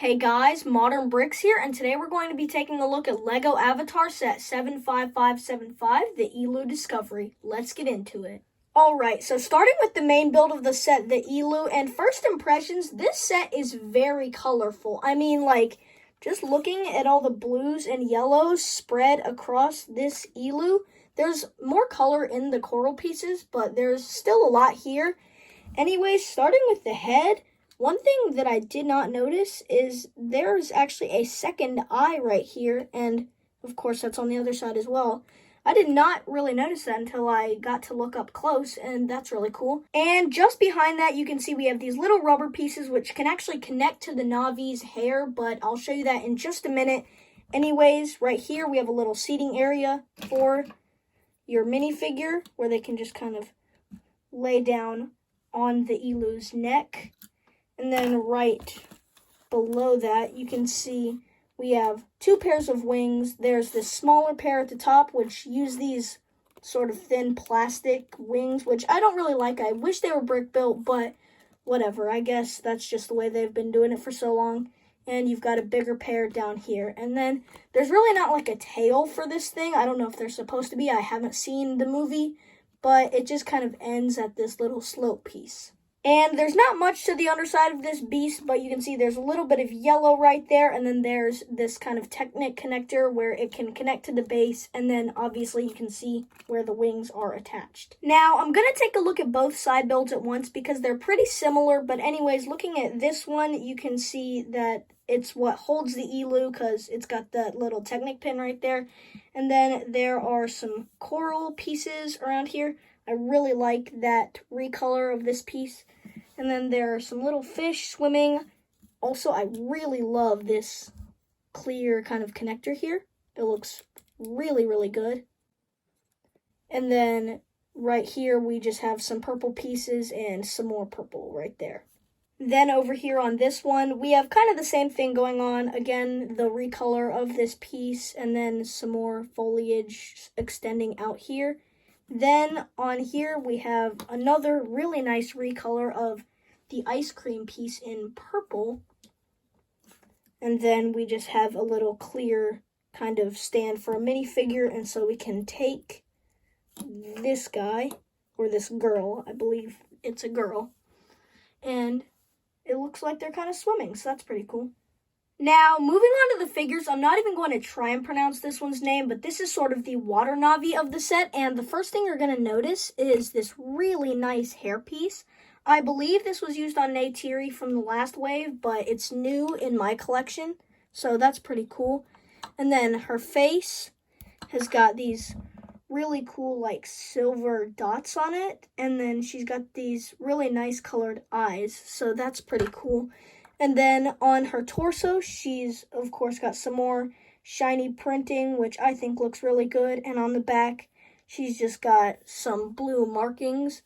Hey guys, Modern Bricks here, and today we're going to be taking a look at LEGO Avatar Set 75575, the Elu Discovery. Let's get into it. Alright, so starting with the main build of the set, the Elu, and first impressions, this set is very colorful. I mean, like, just looking at all the blues and yellows spread across this Elu, there's more color in the coral pieces, but there's still a lot here. Anyways, starting with the head, one thing that I did not notice is there's actually a second eye right here, and of course that's on the other side as well. I did not really notice that until I got to look up close, and that's really cool. And just behind that, you can see we have these little rubber pieces which can actually connect to the Navi's hair, but I'll show you that in just a minute. Anyways, right here we have a little seating area for your minifigure where they can just kind of lay down on the Elu's neck. And then right below that, you can see we have two pairs of wings. There's this smaller pair at the top, which use these sort of thin plastic wings, which I don't really like. I wish they were brick built, but whatever. I guess that's just the way they've been doing it for so long. And you've got a bigger pair down here. And then there's really not like a tail for this thing. I don't know if there's supposed to be. I haven't seen the movie, but it just kind of ends at this little slope piece. And there's not much to the underside of this beast, but you can see there's a little bit of yellow right there, and then there's this kind of Technic connector where it can connect to the base, and then obviously you can see where the wings are attached. Now, I'm going to take a look at both side builds at once because they're pretty similar, but anyways, looking at this one, you can see that it's what holds the Elu because it's got that little Technic pin right there, and then there are some coral pieces around here. I really like that recolor of this piece. And then there are some little fish swimming. Also, I really love this clear kind of connector here. It looks really, really good. And then right here, we just have some purple pieces and some more purple right there. Then over here on this one, we have kind of the same thing going on. Again, the recolor of this piece and then some more foliage extending out here. Then on here, we have another really nice recolor of the ice cream piece in purple. And then we just have a little clear kind of stand for a minifigure. And so we can take this guy, or this girl, I believe it's a girl. And it looks like they're kind of swimming, so that's pretty cool. Now, moving on to the figures, I'm not even going to try and pronounce this one's name, but this is sort of the water Navi of the set, and the first thing you're going to notice is this really nice hairpiece. I believe this was used on Neytiri from the last wave, but it's new in my collection, so that's pretty cool. And then her face has got these really cool, like, silver dots on it, and then she's got these really nice colored eyes, so that's pretty cool. And then on her torso, she's, of course, got some more shiny printing, which I think looks really good. And on the back, she's just got some blue markings.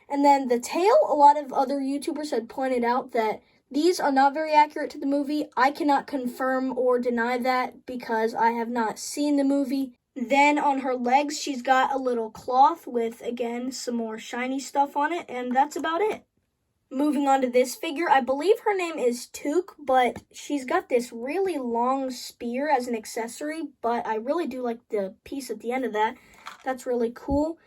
And then the tail, a lot of other YouTubers had pointed out that these are not very accurate to the movie. I cannot confirm or deny that because I have not seen the movie. Then on her legs, she's got a little cloth with, again, some more shiny stuff on it. And that's about it. Moving on to this figure, I believe her name is Took, but she's got this really long spear as an accessory, but I really do like the piece at the end of that. That's really cool.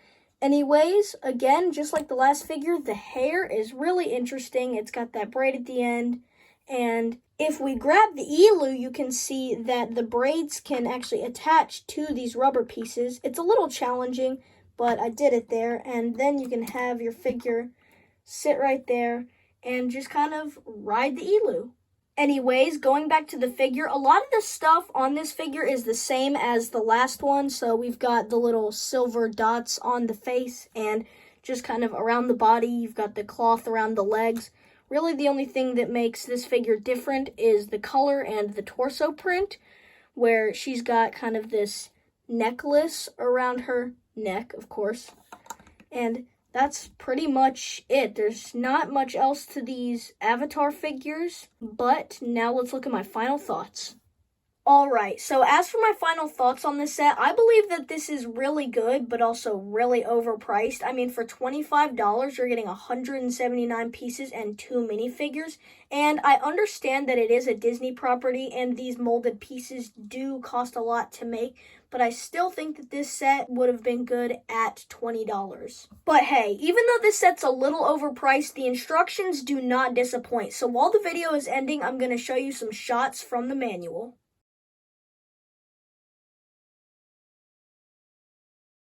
Anyways, again, just like the last figure, the hair is really interesting. It's got that braid at the end, and if we grab the Elu, you can see that the braids can actually attach to these rubber pieces. It's a little challenging, but I did it there, and then you can have your figure sit right there and just kind of ride the Elu. Anyways, going back to the figure, a lot of the stuff on this figure is the same as the last one. So we've got the little silver dots on the face and just kind of around the body. You've got the cloth around the legs. Really, the only thing that makes this figure different is the color and the torso print, where she's got kind of this necklace around her neck, of course. And that's pretty much it. There's not much else to these Avatar figures, but now let's look at my final thoughts. Alright, so as for my final thoughts on this set, I believe that this is really good, but also really overpriced. I mean, for $25, you're getting 179 pieces and 2 minifigures, and I understand that it is a Disney property, and these molded pieces do cost a lot to make, but I still think that this set would have been good at $20. But hey, even though this set's a little overpriced, the instructions do not disappoint. So while the video is ending, I'm going to show you some shots from the manual.